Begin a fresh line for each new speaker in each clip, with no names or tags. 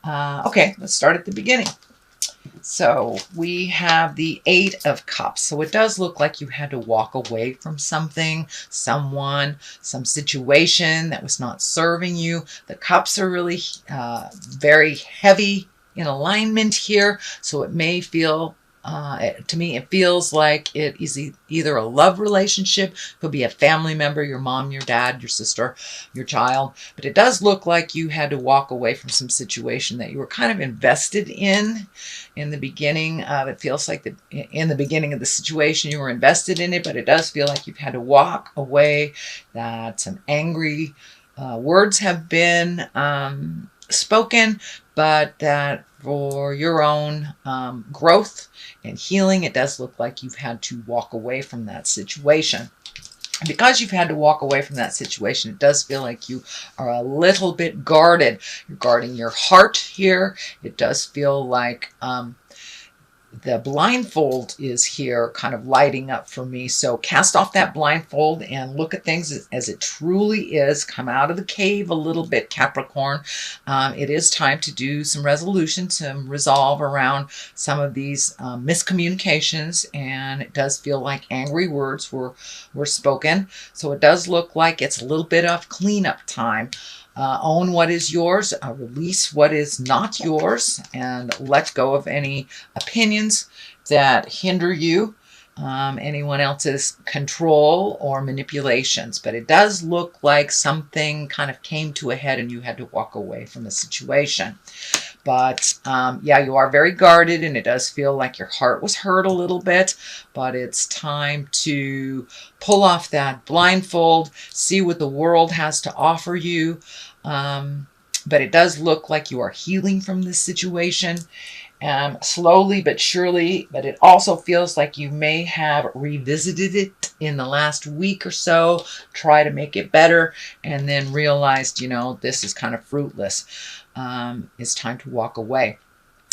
Okay, let's start at the beginning. So we have the Eight of Cups. So it does look like you had to walk away from something, someone, some situation that was not serving you. The cups are really very heavy in alignment here. So it may feel, to me, it feels like it is either a love relationship, could be a family member, your mom, your dad, your sister, your child. But it does look like you had to walk away from some situation that you were kind of invested in the beginning. It feels like in the beginning of the situation you were invested in it, but it does feel like you've had to walk away, that some angry words have been spoken, but that for your own growth and healing, it does look like you've had to walk away from that situation. Because you've had to walk away from that situation, it does feel like you are a little bit guarded. You're guarding your heart here. It does feel like the blindfold is here kind of lighting up for me. So cast off that blindfold and look at things as it truly is. Come out of the cave a little bit, Capricorn. It is time to do some resolution, some resolve around some of these miscommunications. And it does feel like angry words were spoken. So it does look like it's a little bit of cleanup time. Own what is yours, release what is not yours, and let go of any opinions that hinder you, anyone else's control or manipulations. But it does look like something kind of came to a head and you had to walk away from the situation. But yeah, you are very guarded, and it does feel like your heart was hurt a little bit, but it's time to pull off that blindfold, see what the world has to offer you. But it does look like you are healing from this situation, slowly but surely. But it also feels like you may have revisited it in the last week or so, try to make it better, and then realized, this is kind of fruitless. It's time to walk away.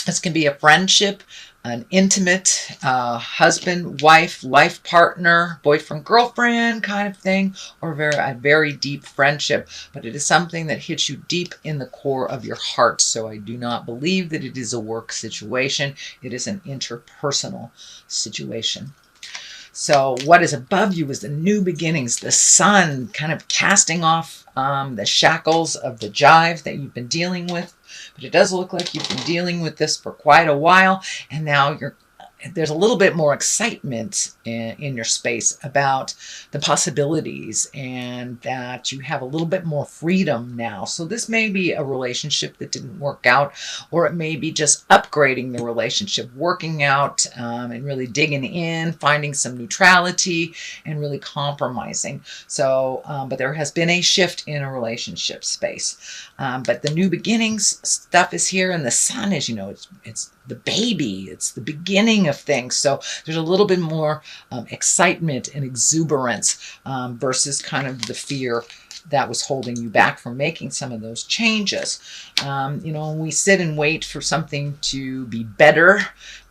This can be a friendship, an intimate husband, wife, life partner, boyfriend, girlfriend kind of thing, or a very deep friendship. But it is something that hits you deep in the core of your heart. So I do not believe that it is a work situation. It is an interpersonal situation. So what is above you is the new beginnings, the sun kind of casting off the shackles of the jive that you've been dealing with. But it does look like you've been dealing with this for quite a while, and now there's a little bit more excitement in your space about the possibilities, and that you have a little bit more freedom now. So this may be a relationship that didn't work out, or it may be just upgrading the relationship, working out, and really digging in, finding some neutrality, and really compromising. So, but there has been a shift in a relationship space. But the new beginnings stuff is here, and the sun is, it's the baby, it's the beginning of things. So there's a little bit more excitement and exuberance versus kind of the fear that was holding you back from making some of those changes. When we sit and wait for something to be better,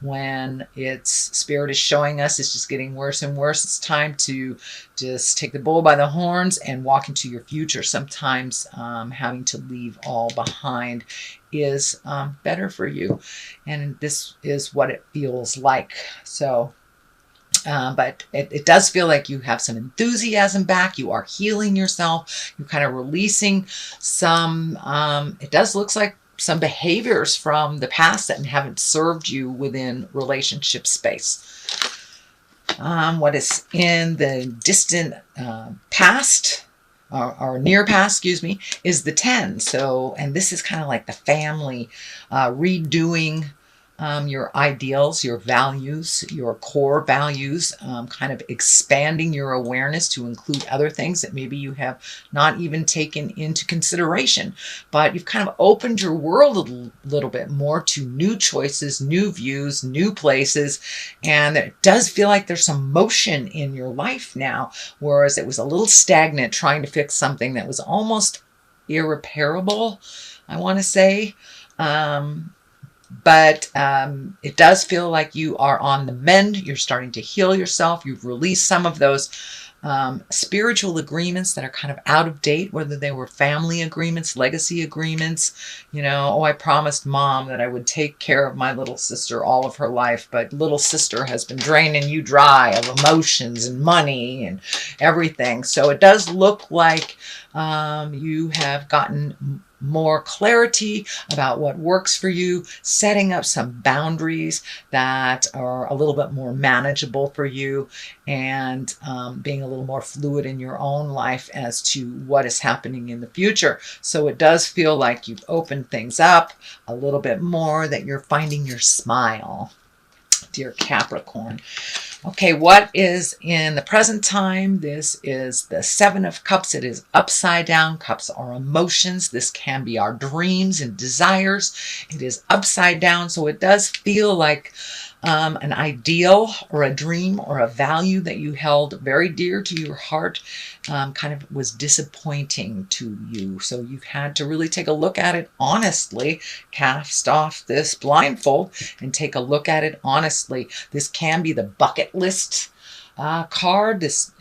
when spirit is showing us it's just getting worse and worse, it's time to just take the bull by the horns and walk into your future. Sometimes having to leave all behind is better for you, and this is what it feels like. So but it does feel like you have some enthusiasm back. You are healing yourself. You're kind of releasing some, it does look like some behaviors from the past that haven't served you within relationship space. What is in the distant past, or near past, excuse me, is the 10. So, and this is kind of like the family redoing your ideals, your values, your core values, kind of expanding your awareness to include other things that maybe you have not even taken into consideration. But you've kind of opened your world a little bit more to new choices, new views, new places. And it does feel like there's some motion in your life now, whereas it was a little stagnant trying to fix something that was almost irreparable, I want to say. But it does feel like you are on the mend. You're starting to heal yourself. You've released some of those spiritual agreements that are kind of out of date, whether they were family agreements, legacy agreements. You know, oh, I promised mom that I would take care of my little sister all of her life, but little sister has been draining you dry of emotions and money and everything. So it does look like you have gotten more clarity about what works for you, setting up some boundaries that are a little bit more manageable for you, and being a little more fluid in your own life as to what is happening in the future. So it does feel like you've opened things up a little bit more, that you're finding your smile, dear Capricorn. Okay, what is in the present time? This is the Seven of Cups. It is upside down. Cups are emotions. This can be our dreams and desires. It is upside down, so it does feel like an ideal or a dream or a value that you held very dear to your heart kind of was disappointing to you. So you've had to really take a look at it honestly, cast off this blindfold and take a look at it honestly. This can be the bucket list card. This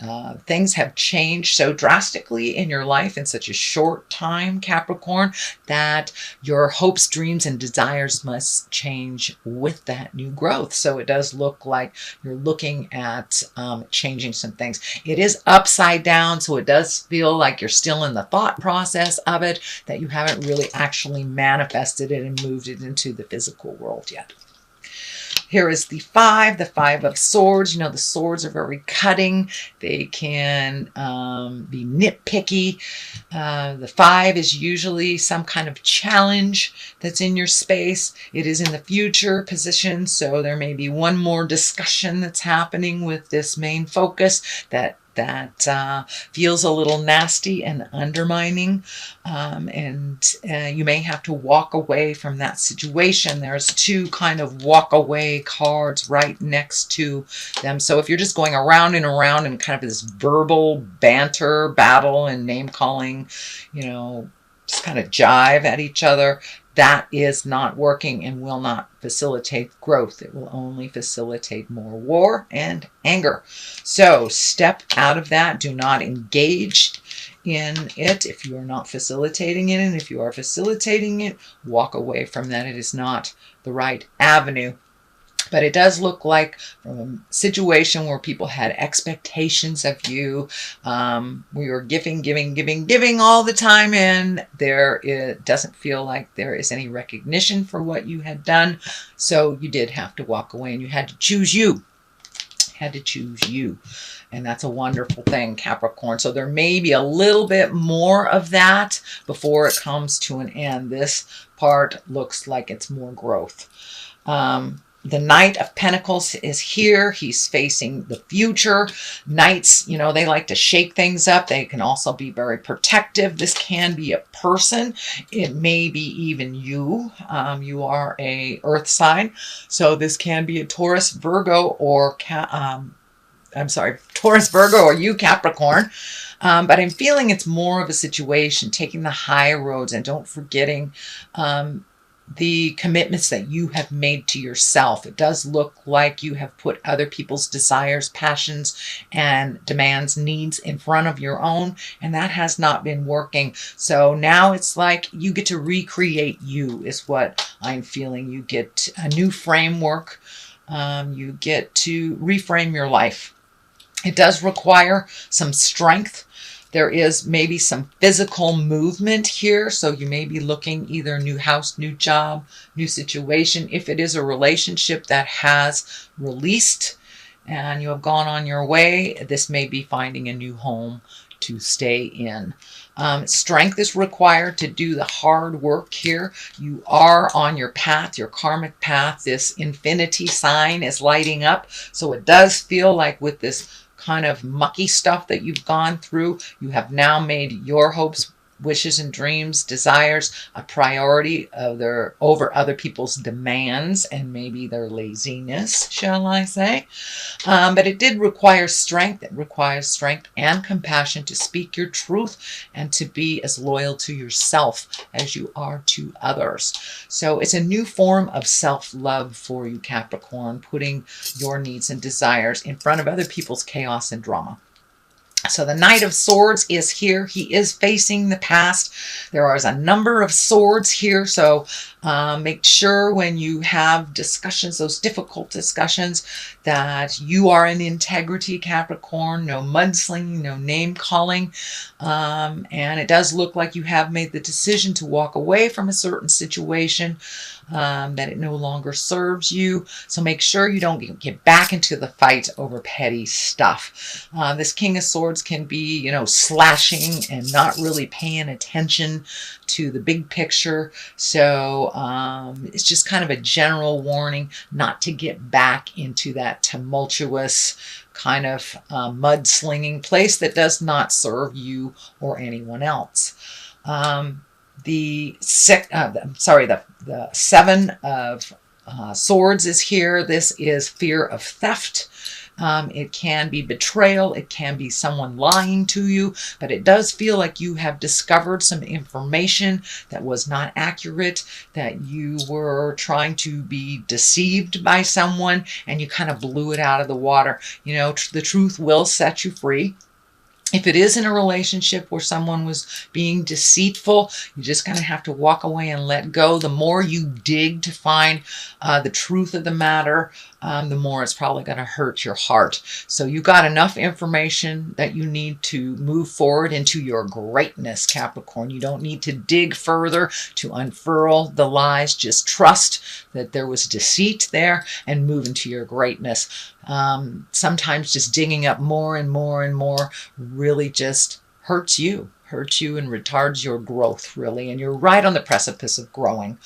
things have changed so drastically in your life in such a short time, Capricorn, that your hopes, dreams, and desires must change with that new growth. So it does look like you're looking at changing some things. It is upside down, so it does feel like you're still in the thought process of it, that you haven't really actually manifested it and moved it into the physical world yet. Here is the Five of Swords. You know, the swords are very cutting. They can be nitpicky. The Five is usually some kind of challenge that's in your space. It is in the future position, so there may be one more discussion that's happening with this main focus that feels a little nasty and undermining, and you may have to walk away from that situation. There's two kind of walk away cards right next to them. So if you're just going around and around in kind of this verbal banter, battle, and name calling, you know, just kind of jive at each other, that is not working and will not facilitate growth. It will only facilitate more war and anger. So step out of that. Do not engage in it if you are not facilitating it. And if you are facilitating it, walk away from that. It is not the right avenue. But it does look like from a situation where people had expectations of you, we were giving all the time, and it doesn't feel like there is any recognition for what you had done. So you did have to walk away, and you had to choose you. And that's a wonderful thing, Capricorn. So there may be a little bit more of that before it comes to an end. This part looks like it's more growth. The Knight of Pentacles is here. He's facing the future. Knights, you know, they like to shake things up. They can also be very protective. This can be a person. It may be even you. You are a earth sign. So this can be a Taurus, Virgo, or Taurus, Virgo, or you, Capricorn. But I'm feeling it's more of a situation, taking the high roads and don't forgetting the commitments that you have made to yourself. It does look like you have put other people's desires, passions, and demands, needs in front of your own, and that has not been working. So now it's like you get to recreate you, is what I'm feeling. You get a new framework. You get to reframe your life. It does require some strength. There is maybe some physical movement here. So you may be looking either new house, new job, new situation. If it is a relationship that has released and you have gone on your way, this may be finding a new home to stay in. Strength is required to do the hard work here. You are on your path, your karmic path. This infinity sign is lighting up. So it does feel like with this kind of mucky stuff that you've gone through, you have now made your hopes, wishes, and dreams, desires a priority over other people's demands and maybe their laziness, shall I say. But it did require strength. It requires strength and compassion to speak your truth and to be as loyal to yourself as you are to others. So it's a new form of self-love for you, Capricorn, putting your needs and desires in front of other people's chaos and drama. So the Knight of Swords is here. He is facing the past. There is a number of swords here. So make sure when you have discussions, those difficult discussions, that you are in integrity, Capricorn. No mudslinging, no name calling. And it does look like you have made the decision to walk away from a certain situation, that it no longer serves you. So make sure you don't get back into the fight over petty stuff. This King of Swords can be, you know, slashing and not really paying attention to the big picture. So it's just kind of a general warning not to get back into that tumultuous kind of mudslinging place that does not serve you or anyone else. The Seven of Swords is here. This is fear of theft. It can be betrayal. It can be someone lying to you, but it does feel like you have discovered some information that was not accurate, that you were trying to be deceived by someone and you kind of blew it out of the water. You know, the truth will set you free. If it is in a relationship where someone was being deceitful, you're just going to have to walk away and let go. The more you dig to find the truth of the matter, the more it's probably going to hurt your heart. So you got enough information that you need to move forward into your greatness, Capricorn. You don't need to dig further to unfurl the lies. Just trust that there was deceit there and move into your greatness. Sometimes just digging up more and more and more really just hurts you and retards your growth, really. And you're right on the precipice of growing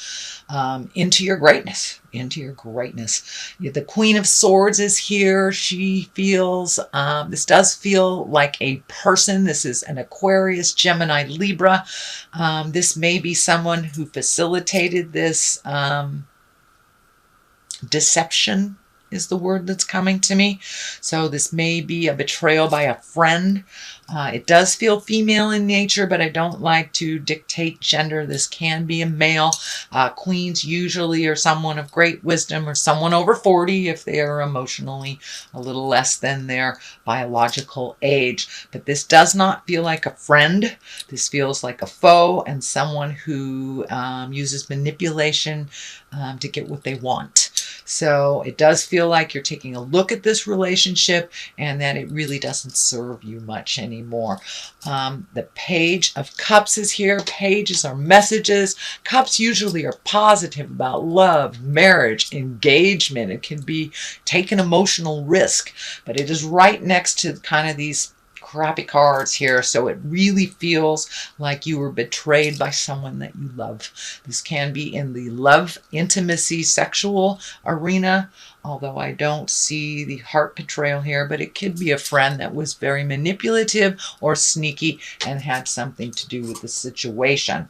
into your greatness, The Queen of Swords is here. She feels, this does feel like a person. This is an Aquarius, Gemini, Libra. This may be someone who facilitated this deception is the word that's coming to me. So this may be a betrayal by a friend. It does feel female in nature, but I don't like to dictate gender. This can be a male. Queens usually are someone of great wisdom or someone over 40 if they are emotionally a little less than their biological age. But this does not feel like a friend. This feels like a foe and someone who uses manipulation to get what they want. So it does feel like you're taking a look at this relationship and that it really doesn't serve you much anymore. The Page of Cups is here. Pages are messages. Cups usually are positive about love, marriage, engagement. It can be take an emotional risk, but it is right next to kind of these crappy cards here, so it really feels like you were betrayed by someone that you love. This can be in the love, intimacy, sexual arena, although I don't see the heart betrayal here, but it could be a friend that was very manipulative or sneaky and had something to do with the situation.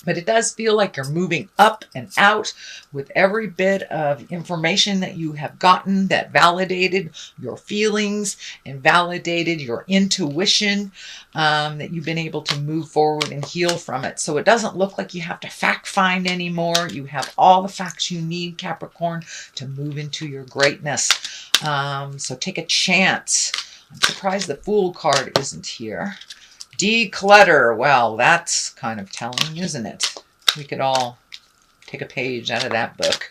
But it does feel like you're moving up and out with every bit of information that you have gotten that validated your feelings and validated your intuition, that you've been able to move forward and heal from it. So it doesn't look like you have to fact find anymore. You have all the facts you need, Capricorn, to move into your greatness. So take a chance. I'm surprised the Fool card isn't here. Declutter. Well, that's kind of telling, isn't it? We could all take a page out of that book.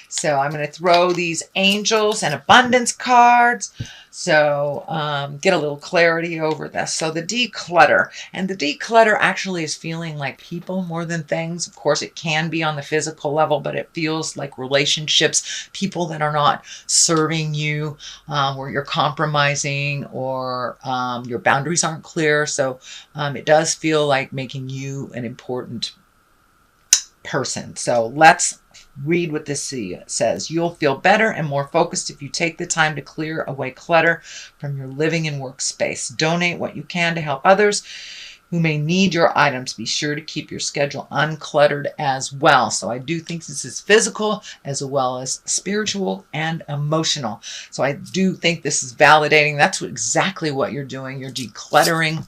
So I'm going to throw these angels and abundance cards. So get a little clarity over this. So the declutter. And the declutter actually is feeling like people more than things. Of course, it can be on the physical level, but it feels like relationships, people that are not serving you, where you're compromising or your boundaries aren't clear. So it does feel like making you an important person. So let's read what this says. You'll feel better and more focused if you take the time to clear away clutter from your living and workspace. Donate what you can to help others who may need your items. Be sure to keep your schedule uncluttered as well. So I do think this is physical as well as spiritual and emotional. So I do think this is validating. That's exactly what you're doing. You're decluttering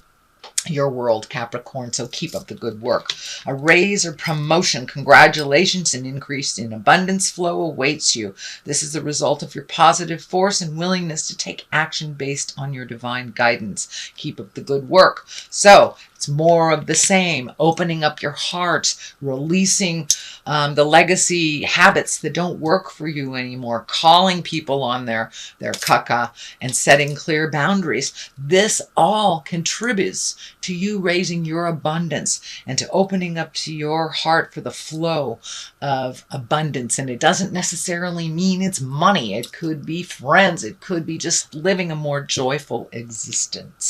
your world, Capricorn, so keep up the good work. A raise or promotion, congratulations, an increase in abundance flow awaits you. This is the result of your positive force and willingness to take action based on your divine guidance. Keep up the good work. So it's more of the same, opening up your heart, releasing the legacy habits that don't work for you anymore, calling people on their caca, and setting clear boundaries. This all contributes to you raising your abundance and to opening up to your heart for the flow of abundance. And it doesn't necessarily mean it's money. It could be friends. It could be just living a more joyful existence.